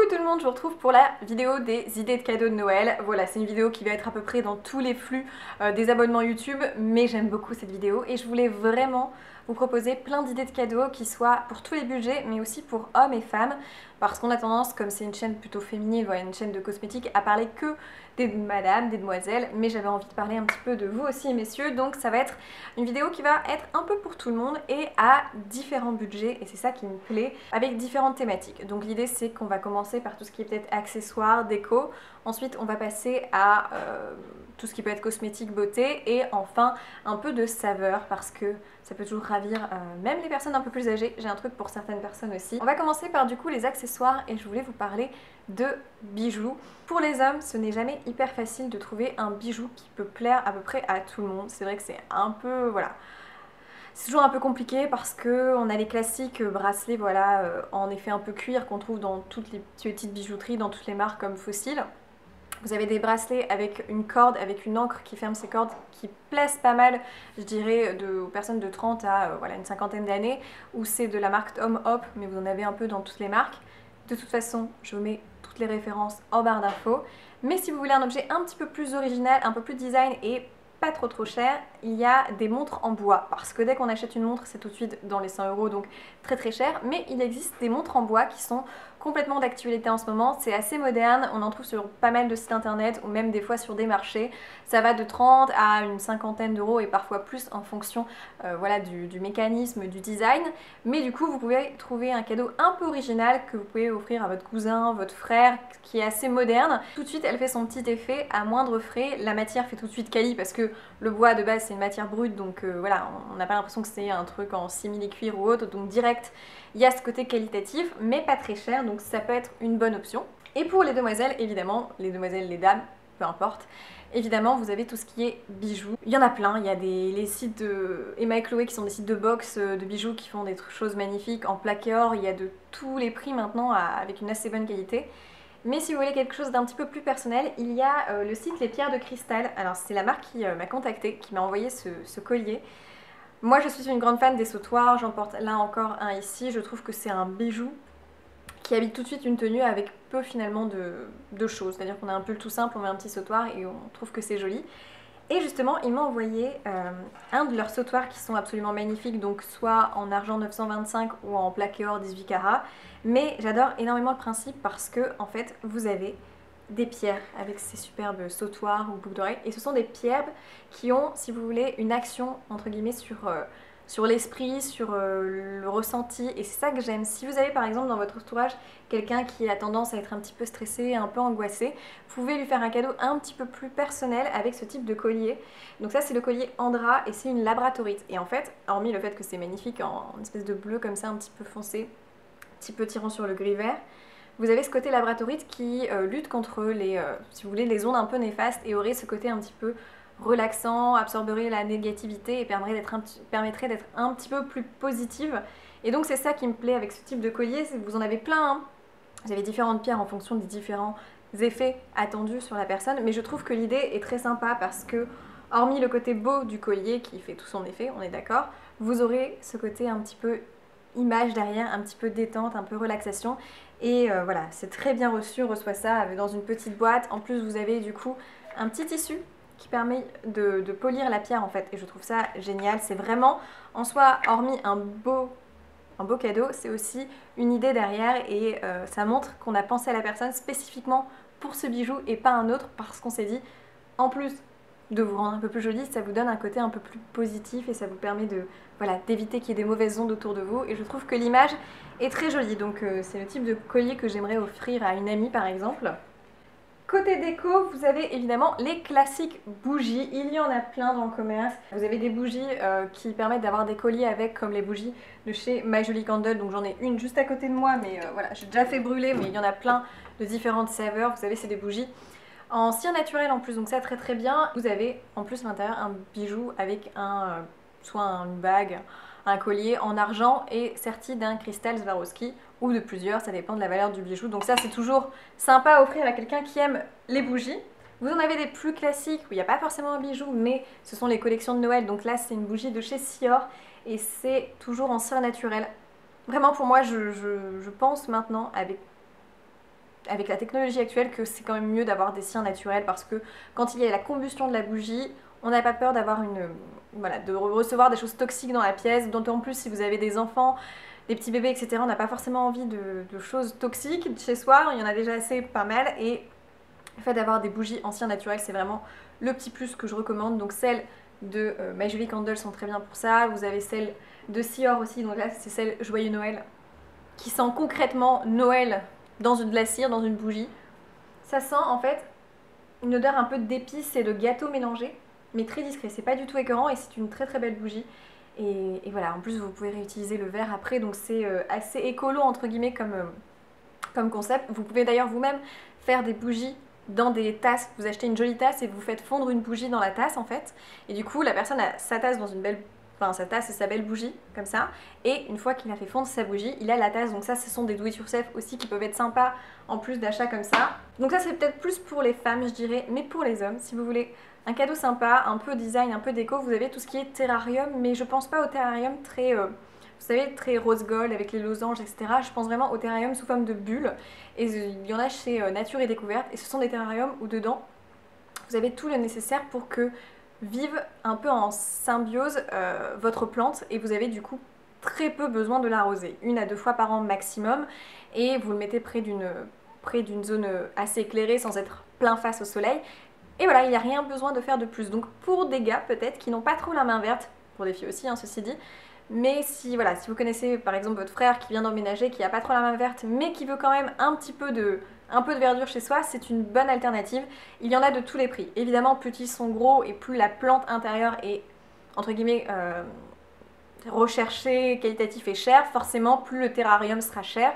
Coucou tout le monde, je vous retrouve pour la vidéo des idées de cadeaux de Noël. Voilà, c'est une vidéo qui va être à peu près dans tous les flux des abonnements YouTube, mais j'aime beaucoup cette vidéo et je voulais vraiment vous proposer plein d'idées de cadeaux qui soient pour tous les budgets, mais aussi pour hommes et femmes, parce qu'on a tendance, comme c'est une chaîne plutôt féminine, voilà, une chaîne de cosmétiques, à parler que des madames, des demoiselles, mais j'avais envie de parler un petit peu de vous aussi, messieurs, donc ça va être une vidéo qui va être un peu pour tout le monde et à différents budgets, et c'est ça qui me plaît, avec différentes thématiques. Donc l'idée c'est qu'on va commencer par tout ce qui est peut-être accessoires, déco, ensuite on va passer à tout ce qui peut être cosmétique, beauté, et enfin un peu de saveur, parce que ça peut toujours ravir même les personnes un peu plus âgées. J'ai un truc pour certaines personnes aussi. On va commencer par du coup les accessoires et je voulais vous parler de bijoux. Pour les hommes, ce n'est jamais hyper facile de trouver un bijou qui peut plaire à peu près à tout le monde. C'est vrai que c'est un peu, voilà, c'est toujours un peu compliqué parce que on a les classiques bracelets, voilà, en effet un peu cuir qu'on trouve dans toutes les petites bijouteries, dans toutes les marques comme Fossil. Vous avez des bracelets avec une corde, avec une encre qui ferme ces cordes, qui plaisent pas mal, je dirais, aux personnes de 30 à voilà, une cinquantaine d'années, ou c'est de la marque Tom Hop, mais vous en avez un peu dans toutes les marques. De toute façon, je vous mets toutes les références en barre d'infos. Mais si vous voulez un objet un petit peu plus original, un peu plus design et pas trop cher, il y a des montres en bois, parce que dès qu'on achète une montre, c'est tout de suite dans les 100 €, donc très cher, mais il existe des montres en bois qui sont complètement d'actualité en ce moment, c'est assez moderne, on en trouve sur pas mal de sites internet ou même des fois sur des marchés, ça va de 30 à une cinquantaine d'euros et parfois plus en fonction voilà, du mécanisme, du design, mais du coup vous pouvez trouver un cadeau un peu original que vous pouvez offrir à votre cousin, votre frère, qui est assez moderne. Tout de suite elle fait son petit effet à moindre frais, la matière fait tout de suite quali parce que le bois de base c'est une matière brute, donc voilà, on n'a pas l'impression que c'est un truc en simili-cuir ou autre, donc direct il y a ce côté qualitatif mais pas très cher, donc ça peut être une bonne option. Et pour les demoiselles, évidemment, les demoiselles, les dames, peu importe, évidemment vous avez tout ce qui est bijoux. Il y en a plein, il y a les sites de Emma et Chloé qui sont des sites de box de bijoux qui font des choses magnifiques en plaqué or, il y a de tous les prix maintenant avec une assez bonne qualité. Mais si vous voulez quelque chose d'un petit peu plus personnel, il y a le site Les Pierres de Cristal. Alors c'est la marque qui m'a contactée, qui m'a envoyé ce collier. Moi je suis une grande fan des sautoirs, j'en porte là encore un ici, je trouve que c'est un bijou qui habite tout de suite une tenue avec peu finalement de choses, c'est-à-dire qu'on a un pull tout simple, on met un petit sautoir et on trouve que c'est joli. Et justement, ils m'ont envoyé un de leurs sautoirs qui sont absolument magnifiques, donc soit en argent 925 ou en plaqué or 18 carats. Mais j'adore énormément le principe parce que en fait, vous avez des pierres avec ces superbes sautoirs ou boucles d'oreilles. Et ce sont des pierres qui ont, si vous voulez, une action entre guillemets sur l'esprit, sur le ressenti, et c'est ça que j'aime. Si vous avez par exemple dans votre entourage quelqu'un qui a tendance à être un petit peu stressé, un peu angoissé, vous pouvez lui faire un cadeau un petit peu plus personnel avec ce type de collier. Donc ça c'est le collier Andra et c'est une labradorite. Et en fait, hormis le fait que c'est magnifique en espèce de bleu comme ça un petit peu foncé, un petit peu tirant sur le gris vert, vous avez ce côté labradorite qui lutte contre les, si vous voulez, les ondes un peu néfastes et aurait ce côté un petit peu relaxant, absorberait la négativité et permettrait d'être un petit peu plus positive. Et donc c'est ça qui me plaît avec ce type de collier, c'est que vous en avez plein, hein. Vous avez différentes pierres en fonction des différents effets attendus sur la personne, mais je trouve que l'idée est très sympa parce que, hormis le côté beau du collier qui fait tout son effet, on est d'accord, vous aurez ce côté un petit peu image derrière, un petit peu détente, un peu relaxation, et voilà, c'est très bien reçu, on reçoit ça dans une petite boîte. En plus vous avez du coup un petit tissu qui permet de polir la pierre en fait, et je trouve ça génial. C'est vraiment en soi, hormis un beau cadeau, c'est aussi une idée derrière, et ça montre qu'on a pensé à la personne spécifiquement pour ce bijou et pas un autre, parce qu'on s'est dit, en plus de vous rendre un peu plus jolie, ça vous donne un côté un peu plus positif et ça vous permet de, voilà, d'éviter qu'il y ait des mauvaises ondes autour de vous, et je trouve que l'image est très jolie, donc c'est le type de collier que j'aimerais offrir à une amie par exemple. Côté déco, vous avez évidemment les classiques bougies, il y en a plein dans le commerce. Vous avez des bougies qui permettent d'avoir des colliers avec, comme les bougies de chez My Jolie Candle, donc j'en ai une juste à côté de moi, mais voilà, j'ai déjà fait brûler, mais il y en a plein de différentes saveurs. Vous savez, c'est des bougies en cire naturelle en plus, donc ça très bien. Vous avez en plus à l'intérieur un bijou avec soit une bague, un collier en argent et serti d'un cristal Swarovski ou de plusieurs, ça dépend de la valeur du bijou. Donc ça c'est toujours sympa à offrir à quelqu'un qui aime les bougies. Vous en avez des plus classiques où il n'y a pas forcément un bijou, mais ce sont les collections de Noël. Donc là c'est une bougie de chez Sior et c'est toujours en cire naturelle. Vraiment pour moi je pense maintenant avec avec la technologie actuelle que c'est quand même mieux d'avoir des cires naturelles parce que quand il y a la combustion de la bougie, on n'a pas peur d'avoir voilà, de recevoir des choses toxiques dans la pièce, d'autant plus si vous avez des enfants, des petits bébés, etc. On n'a pas forcément envie de choses toxiques chez soi, il y en a déjà assez pas mal et le fait d'avoir des bougies en cire naturelle, c'est vraiment le petit plus que je recommande. Donc celles de My Julie Candle sont très bien pour ça. Vous avez celles de Sior aussi, donc là c'est celle Joyeux Noël, qui sent concrètement Noël dans de la cire, dans une bougie. Ça sent en fait une odeur un peu d'épices et de gâteau mélangé, mais très discret. C'est pas du tout écœurant et c'est une très très belle bougie. Et voilà, en plus vous pouvez réutiliser le verre après, donc c'est assez écolo entre guillemets comme concept. Vous pouvez d'ailleurs vous-même faire des bougies dans des tasses. Vous achetez une jolie tasse et vous faites fondre une bougie dans la tasse en fait. Et du coup, la personne a sa tasse dans une belle... Enfin, sa tasse et sa belle bougie, comme ça. Et une fois qu'il a fait fondre sa bougie, il a la tasse. Donc ça, ce sont des do it yourself aussi qui peuvent être sympas en plus d'achats comme ça. Donc ça, c'est peut-être plus pour les femmes, je dirais. Mais pour les hommes, si vous voulez un cadeau sympa, un peu design, un peu déco, vous avez tout ce qui est terrarium. Mais je pense pas au terrarium très... vous savez, très rose gold avec les losanges, etc. Je pense vraiment au terrarium sous forme de bulles. Et il y en a chez Nature et Découverte. Et ce sont des terrariums où dedans, vous avez tout le nécessaire pour que vive un peu en symbiose votre plante. Et vous avez du coup très peu besoin de l'arroser. 1 à 2 fois par an maximum. Et vous le mettez près d'une zone assez éclairée sans être plein face au soleil. Et voilà, il n'y a rien besoin de faire de plus. Donc pour des gars peut-être qui n'ont pas trop la main verte, pour des filles aussi, hein, ceci dit, mais si, voilà, si vous connaissez par exemple votre frère qui vient d'emménager, qui n'a pas trop la main verte, mais qui veut quand même un peu de verdure chez soi, c'est une bonne alternative. Il y en a de tous les prix. Évidemment, plus ils sont gros et plus la plante intérieure est, entre guillemets, recherchée, qualitatif et cher, forcément, plus le terrarium sera cher.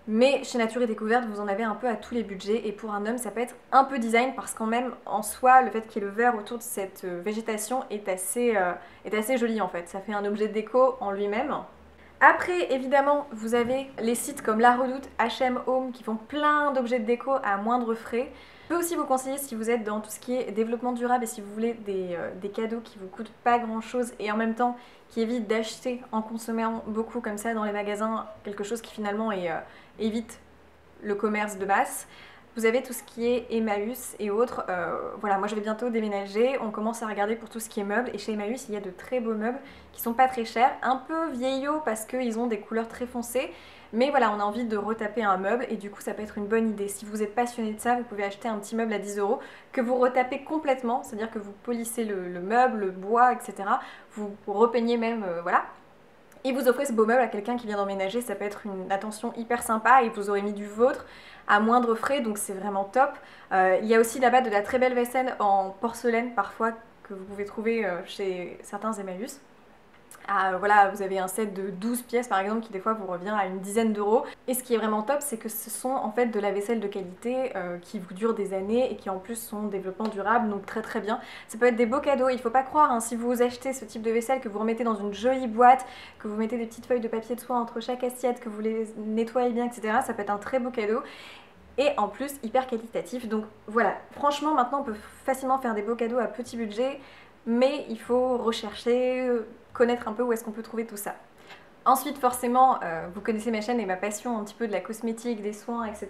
Mais chez Nature et Découverte, vous en avez un peu à tous les budgets. Et pour un homme, ça peut être un peu design parce qu'en même, en soi, le fait qu'il y ait le vert autour de cette végétation est assez joli en fait. Ça fait un objet de déco en lui-même. Après, évidemment, vous avez les sites comme La Redoute, H&M Home qui font plein d'objets de déco à moindre frais. Je peux aussi vous conseiller si vous êtes dans tout ce qui est développement durable et si vous voulez des cadeaux qui vous coûtent pas grand chose et en même temps qui évitent d'acheter en consommant beaucoup comme ça dans les magasins, quelque chose qui finalement évite le commerce de masse. Vous avez tout ce qui est Emmaüs et autres. Voilà, moi je vais bientôt déménager, on commence à regarder pour tout ce qui est meubles et chez Emmaüs il y a de très beaux meubles qui sont pas très chers, un peu vieillots parce qu'ils ont des couleurs très foncées. Mais voilà, on a envie de retaper un meuble et du coup ça peut être une bonne idée. Si vous êtes passionné de ça, vous pouvez acheter un petit meuble à 10 € que vous retapez complètement, c'est-à-dire que vous polissez le meuble, le bois, etc. Vous repeignez même, voilà. Et vous offrez ce beau meuble à quelqu'un qui vient d'emménager, ça peut être une attention hyper sympa et vous aurez mis du vôtre à moindre frais, donc c'est vraiment top. Il y a aussi là-bas de la très belle vaisselle en porcelaine parfois que vous pouvez trouver chez certains Emmaüs. Voilà, vous avez un set de 12 pièces par exemple qui des fois vous revient à une dizaine d'euros. Et ce qui est vraiment top, c'est que ce sont en fait de la vaisselle de qualité qui vous dure des années et qui en plus sont développement durable, donc très très bien. Ça peut être des beaux cadeaux, il faut pas croire, hein, si vous achetez ce type de vaisselle, que vous remettez dans une jolie boîte, que vous mettez des petites feuilles de papier de soie entre chaque assiette, que vous les nettoyez bien, etc. Ça peut être un très beau cadeau. Et en plus hyper qualitatif, donc voilà, franchement maintenant on peut facilement faire des beaux cadeaux à petit budget, mais il faut rechercher, connaître un peu où est-ce qu'on peut trouver tout ça. Ensuite forcément, vous connaissez ma chaîne et ma passion un petit peu de la cosmétique, des soins, etc.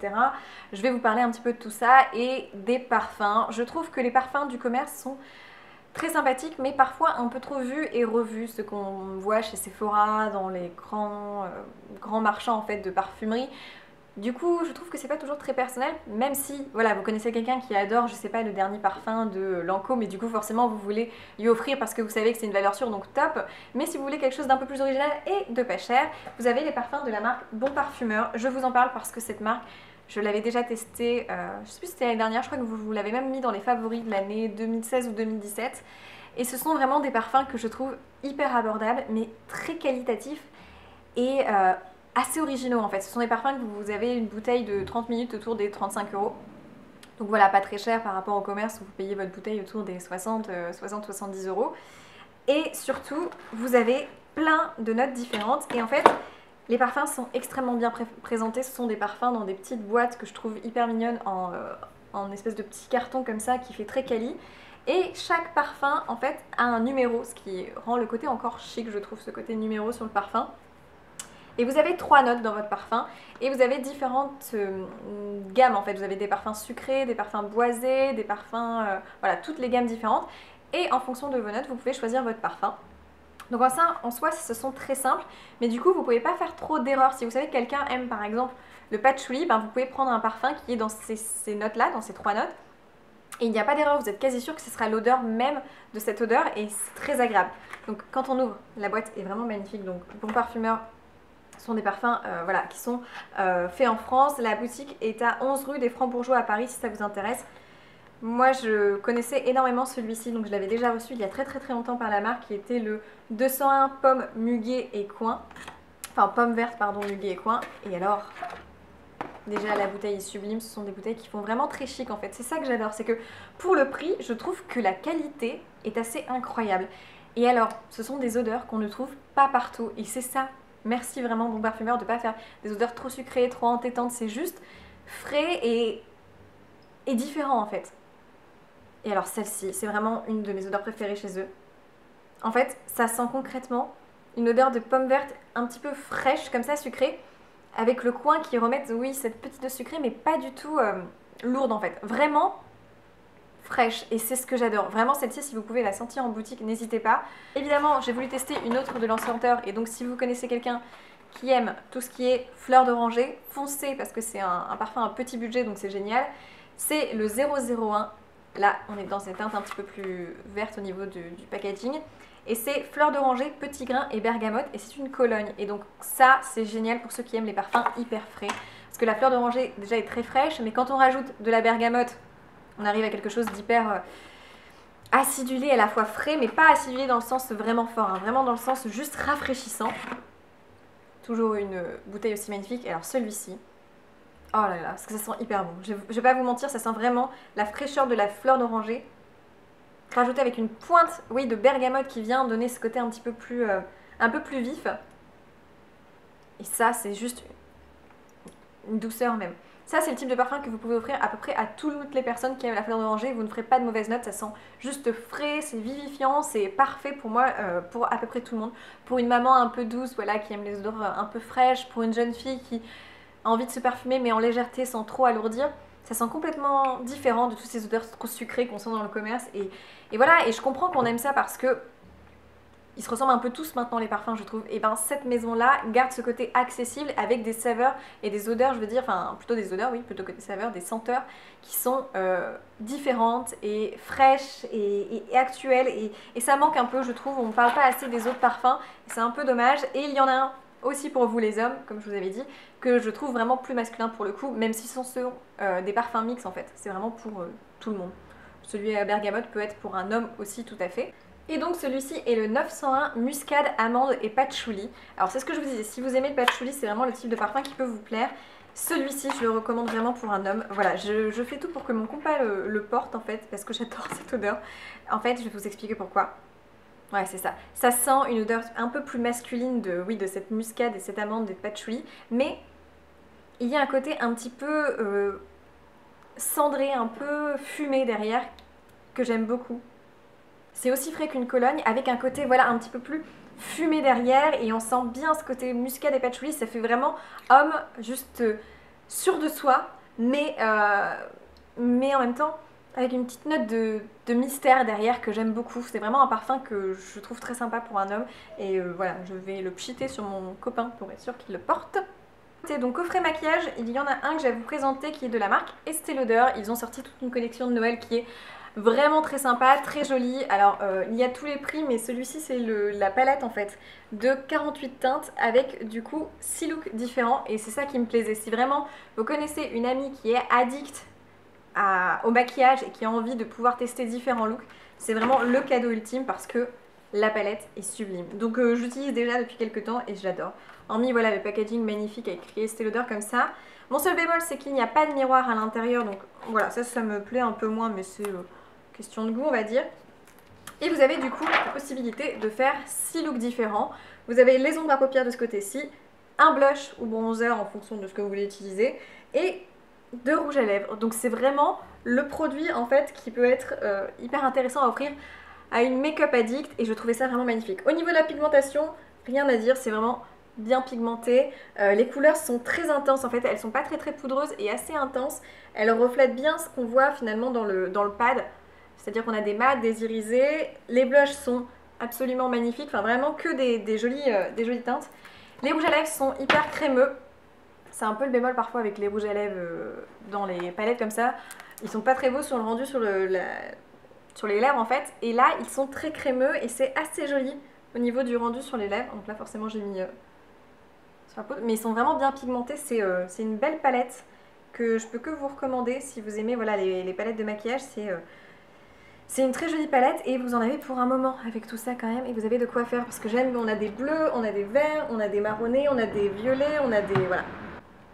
Je vais vous parler un petit peu de tout ça et des parfums. Je trouve que les parfums du commerce sont très sympathiques mais parfois un peu trop vus et revus, ce qu'on voit chez Sephora, dans les grands marchands en fait de parfumerie. Du coup, je trouve que c'est pas toujours très personnel, même si, voilà, vous connaissez quelqu'un qui adore, je sais pas, le dernier parfum de Lancôme, mais du coup, forcément, vous voulez lui offrir parce que vous savez que c'est une valeur sûre, donc top. Mais si vous voulez quelque chose d'un peu plus original et de pas cher, vous avez les parfums de la marque Bon Parfumeur. Je vous en parle parce que cette marque, je l'avais déjà testée, je sais plus si c'était l'année dernière, je crois que vous l'avez même mis dans les favoris de l'année 2016 ou 2017. Et ce sont vraiment des parfums que je trouve hyper abordables, mais très qualitatifs et assez originaux en fait. Ce sont des parfums que vous avez une bouteille de 30 minutes autour des 35 €. Donc voilà, pas très cher par rapport au commerce où vous payez votre bouteille autour des 60-70 €. Et surtout, vous avez plein de notes différentes. Et en fait, les parfums sont extrêmement bien présentés. Ce sont des parfums dans des petites boîtes que je trouve hyper mignonnes en espèce de petits cartons comme ça qui fait très quali. Et chaque parfum en fait a un numéro, ce qui rend le côté encore chic, je trouve, ce côté numéro sur le parfum. Et vous avez 3 notes dans votre parfum et vous avez différentes gammes en fait. Vous avez des parfums sucrés, des parfums boisés, des parfums, voilà, toutes les gammes différentes. Et en fonction de vos notes, vous pouvez choisir votre parfum. Donc en soi, ce sont très simples, mais du coup, vous ne pouvez pas faire trop d'erreurs. Si vous savez que quelqu'un aime par exemple le patchouli, ben, vous pouvez prendre un parfum qui est dans ces notes-là, dans ces 3 notes. Et il n'y a pas d'erreur, vous êtes quasi sûr que ce sera l'odeur même de cette odeur et c'est très agréable. Donc quand on ouvre, la boîte est vraiment magnifique. Donc Bon Parfumeur, ce sont des parfums voilà, qui sont faits en France. La boutique est à 11 rue des Francs-Bourgeois à Paris si ça vous intéresse. Moi je connaissais énormément celui-ci, donc je l'avais déjà reçu il y a très longtemps par la marque, qui était le 201 pomme, muguet et coin. Enfin pomme verte pardon, muguet et coin. Et alors, déjà la bouteille est sublime, ce sont des bouteilles qui font vraiment très chic en fait. C'est ça que j'adore, c'est que pour le prix, je trouve que la qualité est assez incroyable. Et alors, ce sont des odeurs qu'on ne trouve pas partout et c'est ça. Merci vraiment Bon Parfumeur de ne pas faire des odeurs trop sucrées, trop entêtantes, c'est juste frais et différent en fait. Et alors celle-ci, c'est vraiment une de mes odeurs préférées chez eux. En fait, ça sent concrètement une odeur de pomme verte un petit peu fraîche, comme ça, sucrée, avec le coin qui remet, oui, cette petite dose sucrée, mais pas du tout lourde en fait. Vraiment fraîche, et c'est ce que j'adore. Vraiment, celle-ci, si vous pouvez la sentir en boutique, n'hésitez pas. Évidemment, j'ai voulu tester une autre de l'enchanteur, et donc si vous connaissez quelqu'un qui aime tout ce qui est fleur d'oranger, foncez, parce que c'est un parfum à petit budget, donc c'est génial. C'est le 001. Là, on est dans cette teinte un petit peu plus verte au niveau du packaging. Et c'est fleur d'oranger, petit grain et bergamote. Et c'est une Cologne. Et donc ça, c'est génial pour ceux qui aiment les parfums hyper frais. Parce que la fleur d'oranger, déjà, est très fraîche. Mais quand on rajoute de la bergamote, on arrive à quelque chose d'hyper acidulé, à la fois frais. Mais pas acidulé dans le sens vraiment fort. Hein, vraiment dans le sens juste rafraîchissant. Toujours une bouteille aussi magnifique. Et alors celui-ci... Oh là là, parce que ça sent hyper bon. Je vais pas vous mentir, ça sent vraiment la fraîcheur de la fleur d'oranger. Rajouté avec une pointe, oui, de bergamote qui vient donner ce côté un peu plus vif. Et ça, c'est juste une douceur même. Ça, c'est le type de parfum que vous pouvez offrir à peu près à toutes les personnes qui aiment la fleur d'oranger. Vous ne ferez pas de mauvaises notes, ça sent juste frais, c'est vivifiant, c'est parfait pour moi, pour à peu près tout le monde. Pour une maman un peu douce, voilà, qui aime les odeurs un peu fraîches, pour une jeune fille qui envie de se parfumer mais en légèreté sans trop alourdir, ça sent complètement différent de toutes ces odeurs trop sucrées qu'on sent dans le commerce et voilà, et je comprends qu'on aime ça parce que ils se ressemblent un peu tous maintenant les parfums je trouve, et ben cette maison là garde ce côté accessible avec des saveurs et des odeurs, je veux dire, enfin plutôt des odeurs oui, plutôt que des saveurs, des senteurs qui sont différentes et fraîches et actuelles et ça manque un peu je trouve, on ne parle pas assez des autres parfums, c'est un peu dommage, et il y en a un aussi pour vous les hommes, comme je vous avais dit, que je trouve vraiment plus masculin pour le coup, même si ce sont des parfums mix en fait. C'est vraiment pour tout le monde. Celui à bergamote peut être pour un homme aussi tout à fait. Et donc celui-ci est le 901 muscade, amande et patchouli. Alors c'est ce que je vous disais, si vous aimez le patchouli, c'est vraiment le type de parfum qui peut vous plaire. Celui-ci, je le recommande vraiment pour un homme. Voilà, je fais tout pour que mon compas le porte en fait, parce que j'adore cette odeur. En fait, je vais vous expliquer pourquoi. Ouais, c'est ça. Ça sent une odeur un peu plus masculine de cette muscade et cette amande et de patchouli, mais il y a un côté un petit peu cendré, un peu fumé derrière, que j'aime beaucoup. C'est aussi frais qu'une Cologne, avec un côté voilà un petit peu plus fumé derrière, et on sent bien ce côté muscade et patchouli, ça fait vraiment homme, juste sûr de soi, mais en même temps avec une petite note de mystère derrière que j'aime beaucoup. C'est vraiment un parfum que je trouve très sympa pour un homme. Et voilà, je vais le pchiter sur mon copain pour être sûr qu'il le porte. Donc coffret maquillage, il y en a un que j'ai à vous présenter qui est de la marque Estée Lauder. Ils ont sorti toute une collection de Noël qui est vraiment très sympa, très jolie. Alors il y a tous les prix, mais celui-ci c'est la palette en fait de 48 teintes avec du coup 6 looks différents. Et c'est ça qui me plaisait. Si vraiment vous connaissez une amie qui est addict au maquillage et qui a envie de pouvoir tester différents looks, c'est vraiment le cadeau ultime parce que la palette est sublime. Donc j'utilise déjà depuis quelques temps et j'adore. Hormis voilà, le packaging magnifique avec écrit Estée Lauder comme ça. Mon seul bémol c'est qu'il n'y a pas de miroir à l'intérieur, donc voilà, ça me plaît un peu moins, mais c'est question de goût on va dire. Et vous avez du coup la possibilité de faire 6 looks différents. Vous avez les ombres à paupières de ce côté-ci, un blush ou bronzer en fonction de ce que vous voulez utiliser, et de rouge à lèvres. Donc c'est vraiment le produit en fait qui peut être hyper intéressant à offrir à une make-up addict, et je trouvais ça vraiment magnifique. Au niveau de la pigmentation, rien à dire, c'est vraiment bien pigmentées. Les couleurs sont très intenses en fait, elles sont pas très poudreuses et assez intenses. Elles reflètent bien ce qu'on voit finalement dans le pad. C'est-à-dire qu'on a des mats, des irisés. Les blushs sont absolument magnifiques, enfin vraiment que des jolies teintes. Les rouges à lèvres sont hyper crémeux. C'est un peu le bémol parfois avec les rouges à lèvres dans les palettes comme ça. Ils sont pas très beaux sur le rendu sur les lèvres en fait. Et là, ils sont très crémeux et c'est assez joli au niveau du rendu sur les lèvres. Donc là, forcément, j'ai mis sur la peau. Mais ils sont vraiment bien pigmentés. C'est une belle palette que je peux que vous recommander si vous aimez voilà, les palettes de maquillage. C'est une très jolie palette et vous en avez pour un moment avec tout ça quand même. Et vous avez de quoi faire parce que j'aime, on a des bleus, on a des verts, on a des marronnés, on a des violets, on a des... Voilà.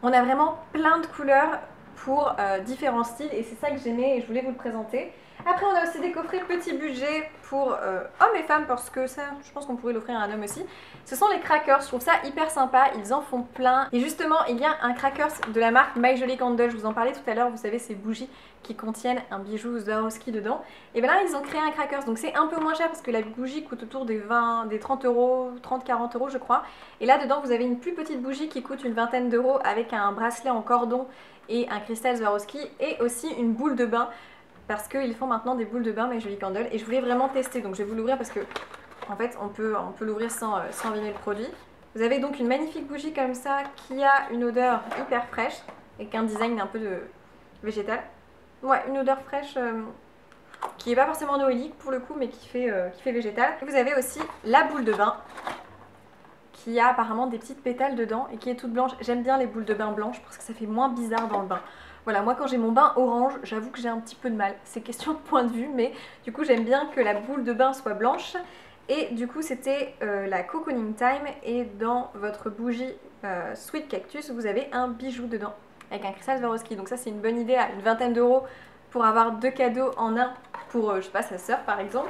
On a vraiment plein de couleurs pour différents styles et c'est ça que j'aimais et je voulais vous le présenter. Après on a aussi des coffrets petit budget pour hommes et femmes parce que ça je pense qu'on pourrait l'offrir à un homme aussi. Ce sont les crackers, je trouve ça hyper sympa, ils en font plein. Et justement il y a un crackers de la marque My Jolly Candle, je vous en parlais tout à l'heure, vous savez ces bougies qui contiennent un bijou Swarovski dedans. Et bien là ils ont créé un crackers, donc c'est un peu moins cher parce que la bougie coûte autour des 30 euros, 30-40 euros je crois. Et là dedans vous avez une plus petite bougie qui coûte une vingtaine d'euros avec un bracelet en cordon et un cristal Swarovski et aussi une boule de bain. Parce qu'ils font maintenant des boules de bain My Jolly Candle et je voulais vraiment tester, donc je vais vous l'ouvrir parce que en fait on peut l'ouvrir sans abîmer le produit. Vous avez donc une magnifique bougie comme ça qui a une odeur hyper fraîche avec un design un peu de végétal. Ouais, une odeur fraîche qui n'est pas forcément noélique pour le coup mais qui fait végétal. Et vous avez aussi la boule de bain qui a apparemment des petites pétales dedans et qui est toute blanche. J'aime bien les boules de bain blanches parce que ça fait moins bizarre dans le bain. Voilà, moi quand j'ai mon bain orange, j'avoue que j'ai un petit peu de mal. C'est question de point de vue, mais du coup j'aime bien que la boule de bain soit blanche. Et du coup c'était la Cocooning Time et dans votre bougie Sweet Cactus, vous avez un bijou dedans avec un cristal Swarovski. Donc ça c'est une bonne idée à une vingtaine d'euros pour avoir deux cadeaux en un pour, je sais pas, sa sœur par exemple.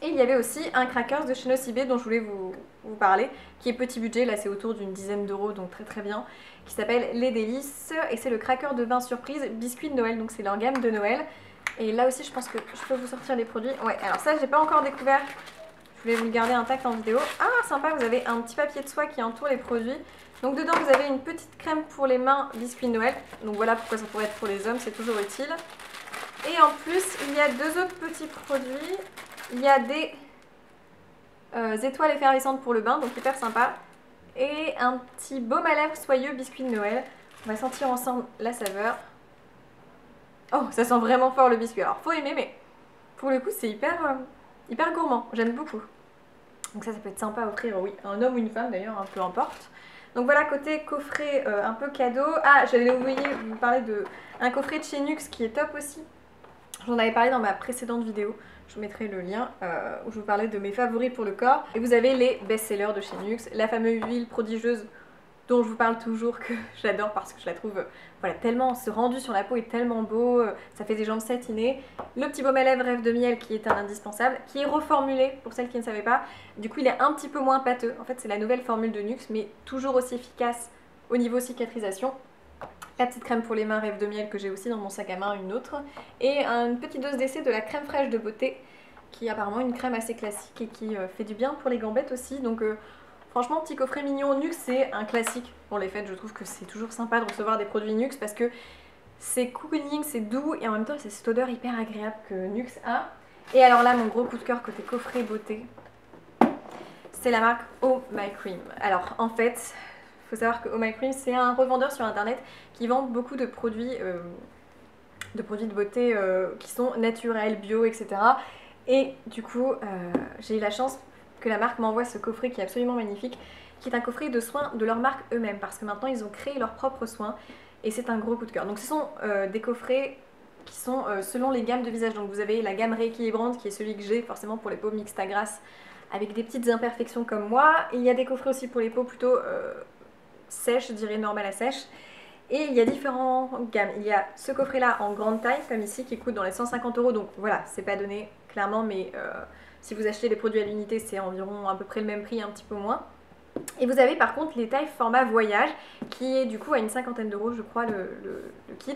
Et il y avait aussi un crackers de chez Nocibé dont je voulais vous parler, qui est petit budget, là c'est autour d'une dizaine d'euros, donc très bien, qui s'appelle Les Délices, et c'est le cracker de bain surprise biscuit de Noël, donc c'est leur gamme de Noël. Et là aussi je pense que je peux vous sortir les produits. Ouais, alors ça j'ai pas encore découvert, je voulais vous le garder intact en vidéo. Ah sympa, vous avez un petit papier de soie qui entoure les produits. Donc dedans vous avez une petite crème pour les mains biscuit de Noël, donc voilà pourquoi ça pourrait être pour les hommes, c'est toujours utile. Et en plus il y a deux autres petits produits. Il y a des étoiles effervescentes pour le bain, donc hyper sympa. Et un petit baume à lèvres soyeux biscuit de Noël. On va sentir ensemble la saveur. Oh, ça sent vraiment fort le biscuit. Alors faut aimer, mais pour le coup c'est hyper gourmand. J'aime beaucoup. Donc ça peut être sympa à offrir, oui, à un homme ou une femme d'ailleurs, peu importe. Donc voilà, côté coffret un peu cadeau. Ah, j'avais oublié de vous parler d'un coffret de chez NYX qui est top aussi. J'en avais parlé dans ma précédente vidéo, je vous mettrai le lien où je vous parlais de mes favoris pour le corps. Et vous avez les best-sellers de chez NYX, la fameuse huile prodigieuse dont je vous parle toujours, que j'adore parce que je la trouve voilà, tellement, ce rendu sur la peau est tellement beau, ça fait des jambes satinées. Le petit baume à lèvres Rêve de miel qui est un indispensable, qui est reformulé pour celles qui ne savaient pas. Du coup il est un petit peu moins pâteux, en fait c'est la nouvelle formule de NYX mais toujours aussi efficace au niveau cicatrisation. La petite crème pour les mains Rêve de miel que j'ai aussi dans mon sac à main, une autre. Et une petite dose d'essai de la crème fraîche de beauté, qui est apparemment une crème assez classique et qui fait du bien pour les gambettes aussi. Donc franchement, petit coffret mignon. NYX, c'est un classique pour les fêtes. Je trouve que c'est toujours sympa de recevoir des produits NYX parce que c'est cocooning, c'est doux et en même temps c'est cette odeur hyper agréable que NYX a. Et alors là, mon gros coup de cœur côté coffret beauté, c'est la marque Oh My Cream. Alors en fait... Il faut savoir que Oh My Cream, c'est un revendeur sur internet qui vend beaucoup de produits de beauté qui sont naturels, bio, etc. Et du coup, j'ai eu la chance que la marque m'envoie ce coffret qui est absolument magnifique, qui est un coffret de soins de leur marque eux-mêmes, parce que maintenant ils ont créé leurs propres soins et c'est un gros coup de cœur. Donc ce sont des coffrets qui sont selon les gammes de visage. Donc vous avez la gamme rééquilibrante qui est celui que j'ai forcément pour les peaux mixtes à grasse avec des petites imperfections comme moi. Et il y a des coffrets aussi pour les peaux plutôt... sèche, je dirais normale à sèche. Et il y a différentes gammes. Il y a ce coffret là en grande taille comme ici qui coûte dans les 150 euros, donc voilà, c'est pas donné clairement, mais si vous achetez les produits à l'unité c'est environ à peu près le même prix, un petit peu moins. Et vous avez par contre les tailles format voyage qui est du coup à une cinquantaine d'euros je crois le kit.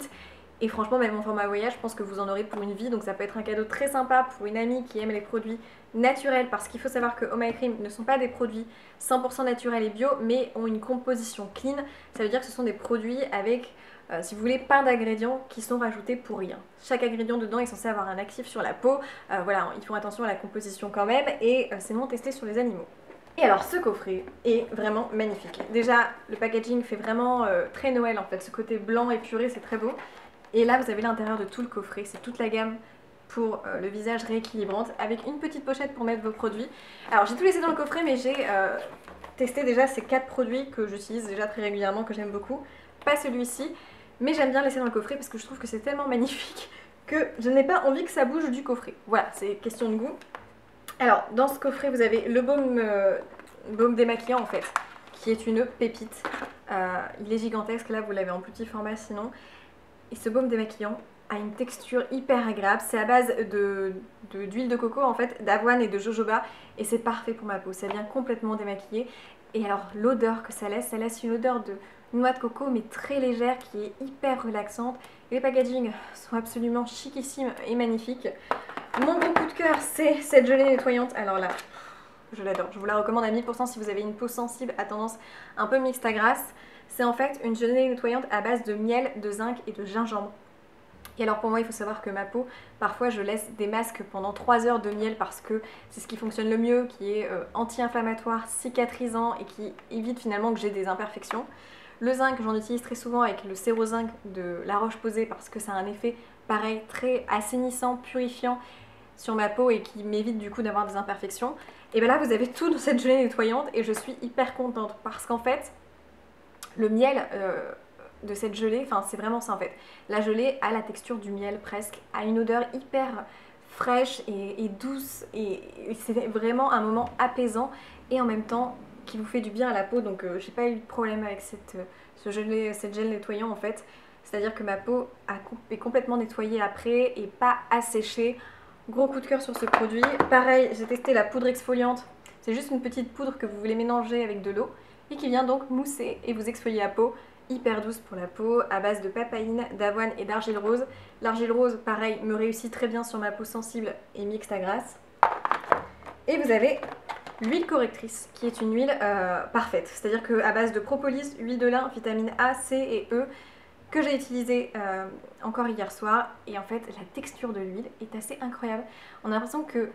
Et franchement, même en format voyage, je pense que vous en aurez pour une vie. Donc ça peut être un cadeau très sympa pour une amie qui aime les produits naturels. Parce qu'il faut savoir que Oh My Cream ne sont pas des produits 100% naturels et bio, mais ont une composition clean. Ça veut dire que ce sont des produits avec, si vous voulez, pas d'ingrédients qui sont rajoutés pour rien. Chaque ingrédient dedans est censé avoir un actif sur la peau. Voilà, ils font attention à la composition quand même. Et c'est non testé sur les animaux. Et alors ce coffret est vraiment magnifique. Déjà, le packaging fait vraiment très Noël en fait. Ce côté blanc épuré, c'est très beau. Et là, vous avez l'intérieur de tout le coffret, c'est toute la gamme pour le visage rééquilibrante, avec une petite pochette pour mettre vos produits. Alors, j'ai tout laissé dans le coffret, mais j'ai testé déjà ces 4 produits que j'utilise déjà très régulièrement, que j'aime beaucoup. Pas celui-ci, mais j'aime bien laisser dans le coffret parce que je trouve que c'est tellement magnifique que je n'ai pas envie que ça bouge du coffret. Voilà, c'est question de goût. Alors, dans ce coffret, vous avez le baume démaquillant en fait, qui est une pépite. Il est gigantesque, là vous l'avez en petit format sinon. Et ce baume démaquillant a une texture hyper agréable. C'est à base d'huile de coco en fait, d'avoine et de jojoba. Et c'est parfait pour ma peau, ça vient complètement démaquiller. Et alors l'odeur que ça laisse une odeur de noix de coco mais très légère qui est hyper relaxante. Et les packaging sont absolument chiquissimes et magnifiques. Mon gros coup de cœur c'est cette gelée nettoyante. Alors là, je l'adore, je vous la recommande à 1000% si vous avez une peau sensible à tendance un peu mixte à grasse. C'est en fait une gelée nettoyante à base de miel, de zinc et de gingembre. Et alors pour moi il faut savoir que ma peau, parfois je laisse des masques pendant 3 heures de miel parce que c'est ce qui fonctionne le mieux, qui est anti-inflammatoire, cicatrisant et qui évite finalement que j'ai des imperfections. Le zinc j'en utilise très souvent avec le sérozinc de La Roche-Posay parce que ça a un effet pareil très assainissant, purifiant sur ma peau et qui m'évite du coup d'avoir des imperfections. Et bien là vous avez tout dans cette gelée nettoyante et je suis hyper contente parce qu'en fait le miel de cette gelée, enfin c'est vraiment ça en fait. La gelée a la texture du miel presque, a une odeur hyper fraîche et douce et c'est vraiment un moment apaisant et en même temps qui vous fait du bien à la peau. Donc j'ai pas eu de problème avec cette gel nettoyant en fait. C'est-à-dire que ma peau est complètement nettoyée après et pas asséchée. Gros coup de cœur sur ce produit. Pareil, j'ai testé la poudre exfoliante. C'est juste une petite poudre que vous voulez mélanger avec de l'eau et qui vient donc mousser et vous exfolier la peau. Hyper douce pour la peau, à base de papaïne, d'avoine et d'argile rose. L'argile rose, pareil, me réussit très bien sur ma peau sensible et mixte à grasse. Et vous avez l'huile correctrice, qui est une huile parfaite. C'est-à-dire qu'à base de propolis, huile de lin, vitamine A, C et E, que j'ai utilisé encore hier soir. Et en fait, la texture de l'huile est assez incroyable. On a l'impression que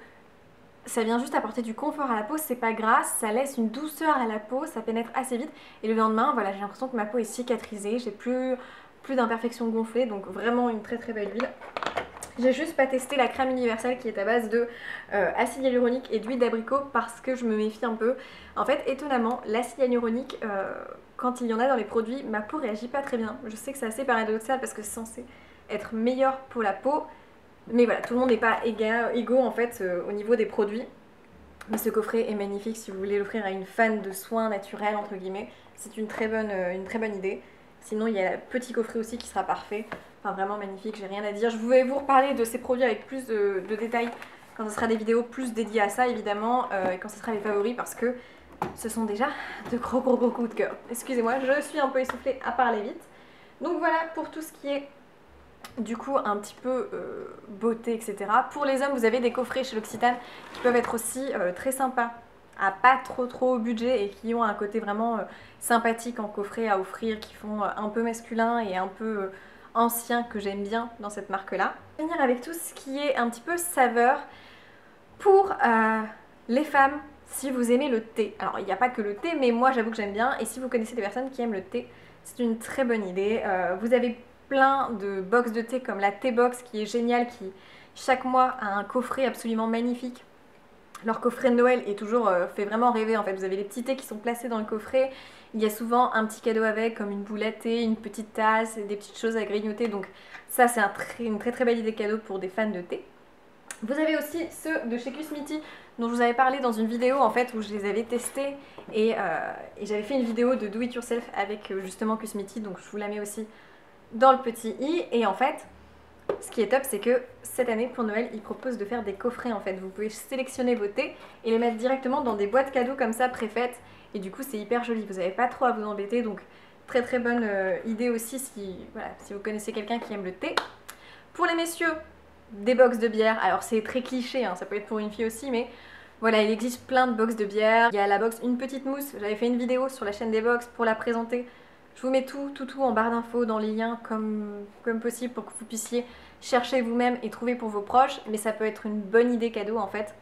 ça vient juste apporter du confort à la peau, c'est pas gras, ça laisse une douceur à la peau, ça pénètre assez vite. Et le lendemain, voilà, j'ai l'impression que ma peau est cicatrisée, j'ai plus d'imperfections gonflées, donc vraiment une très très belle huile. J'ai juste pas testé la crème universelle qui est à base de acide hyaluronique et d'huile d'abricot parce que je me méfie un peu. En fait, étonnamment, l'acide hyaluronique, quand il y en a dans les produits, ma peau réagit pas très bien. Je sais que c'est assez paradoxal parce que c'est censé être meilleur pour la peau. Mais voilà, tout le monde n'est pas égaux en fait au niveau des produits. Mais ce coffret est magnifique si vous voulez l'offrir à une fan de soins naturels entre guillemets. C'est une très bonne idée. Sinon il y a le petit coffret aussi qui sera parfait. Enfin vraiment magnifique, j'ai rien à dire. Je vais vous reparler de ces produits avec plus de détails quand ce sera des vidéos plus dédiées à ça évidemment. Et quand ce sera les favoris parce que ce sont déjà de gros coups de cœur. Excusez-moi, je suis un peu essoufflée à parler vite. Donc voilà pour tout ce qui est du coup un petit peu beauté etc. Pour les hommes vous avez des coffrets chez L'Occitane qui peuvent être aussi très sympas à pas trop haut budget et qui ont un côté vraiment sympathique en coffret à offrir, qui font un peu masculin et un peu ancien que j'aime bien dans cette marque là. Je vais venir avec tout ce qui est un petit peu saveur pour les femmes si vous aimez le thé. Alors il n'y a pas que le thé mais moi j'avoue que j'aime bien et si vous connaissez des personnes qui aiment le thé c'est une très bonne idée. Vous avez plein de box de thé comme la T-Box qui est géniale, qui chaque mois a un coffret absolument magnifique. Leur coffret de Noël est toujours fait vraiment rêver en fait. Vous avez les petits thés qui sont placés dans le coffret. Il y a souvent un petit cadeau avec comme une boule à thé, une petite tasse, des petites choses à grignoter. Donc ça c'est une très belle idée cadeau pour des fans de thé. Vous avez aussi ceux de chez Kusmiti dont je vous avais parlé dans une vidéo en fait où je les avais testés et j'avais fait une vidéo de do it yourself avec justement Kusmiti, donc je vous la mets aussi dans le petit i. Et en fait ce qui est top c'est que cette année pour Noël ils proposent de faire des coffrets en fait. Vous pouvez sélectionner vos thés et les mettre directement dans des boîtes cadeaux comme ça préfaites et du coup c'est hyper joli, vous n'avez pas trop à vous embêter. Donc Très très bonne idée aussi si, voilà, si vous connaissez quelqu'un qui aime le thé. Pour les messieurs, des box de bière. Alors c'est très cliché, hein, ça peut être pour une fille aussi, mais voilà, il existe plein de box de bière. Il y a la box Une Petite Mousse, j'avais fait une vidéo sur la chaîne des box pour la présenter. Je vous mets tout en barre d'infos, dans les liens comme possible pour que vous puissiez chercher vous-même et trouver pour vos proches. Mais ça peut être une bonne idée cadeau en fait.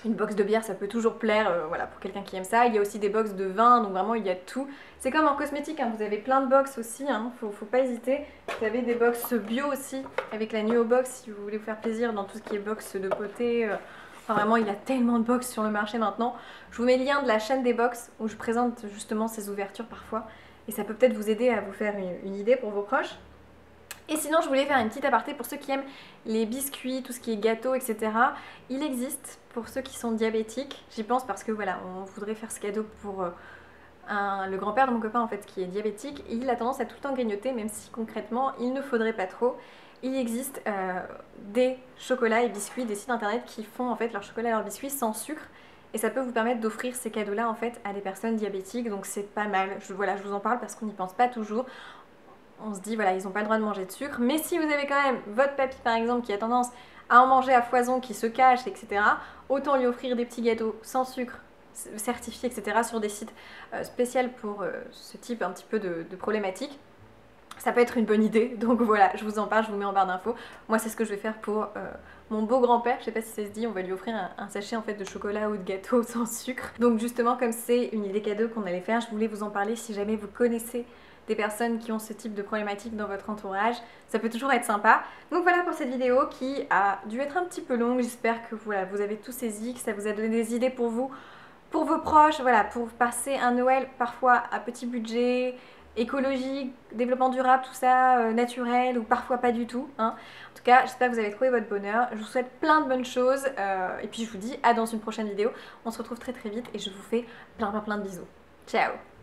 Une box de bière, ça peut toujours plaire, voilà, pour quelqu'un qui aime ça. Il y a aussi des box de vin, donc vraiment il y a tout. C'est comme en cosmétique, hein, vous avez plein de box aussi, hein, faut pas hésiter. Vous avez des box bio aussi, avec la Nuo Box, si vous voulez vous faire plaisir dans tout ce qui est box de beauté. Enfin vraiment, il y a tellement de box sur le marché maintenant. Je vous mets le lien de la chaîne des box, où je présente justement ces ouvertures parfois. Et ça peut peut-être vous aider à vous faire une idée pour vos proches. Et sinon, je voulais faire une petite aparté pour ceux qui aiment les biscuits, tout ce qui est gâteau, etc. Il existe pour ceux qui sont diabétiques. J'y pense parce que voilà, on voudrait faire ce cadeau pour le grand-père de mon copain en fait qui est diabétique. Et il a tendance à tout le temps grignoter, même si concrètement, il ne faudrait pas trop. Il existe des chocolats et biscuits, des sites internet qui font en fait leur chocolat et leurs biscuits sans sucre. Et ça peut vous permettre d'offrir ces cadeaux-là en fait à des personnes diabétiques. Donc c'est pas mal. Voilà, je vous en parle parce qu'on n'y pense pas toujours. On se dit, voilà, ils n'ont pas le droit de manger de sucre. Mais si vous avez quand même votre papy, par exemple, qui a tendance à en manger à foison, qui se cache, etc., autant lui offrir des petits gâteaux sans sucre, certifiés, etc., sur des sites spéciaux pour ce type un petit peu de problématique. Ça peut être une bonne idée. Donc voilà, je vous en parle, je vous mets en barre d'infos. Moi, c'est ce que je vais faire pour mon beau grand-père. Je sais pas si ça se dit, on va lui offrir un sachet en fait de chocolat ou de gâteau sans sucre. Donc justement, comme c'est une idée cadeau qu'on allait faire, je voulais vous en parler si jamais vous connaissez des personnes qui ont ce type de problématique dans votre entourage. Ça peut toujours être sympa. Donc voilà pour cette vidéo qui a dû être un petit peu longue. J'espère que voilà, vous avez tout saisi, que ça vous a donné des idées pour vous, pour vos proches, voilà, pour passer un Noël parfois à petit budget, écologique, développement durable, tout ça, naturel ou parfois pas du tout. Hein. En tout cas, j'espère que vous avez trouvé votre bonheur. Je vous souhaite plein de bonnes choses et puis je vous dis à dans une prochaine vidéo. On se retrouve très très vite et je vous fais plein de bisous. Ciao!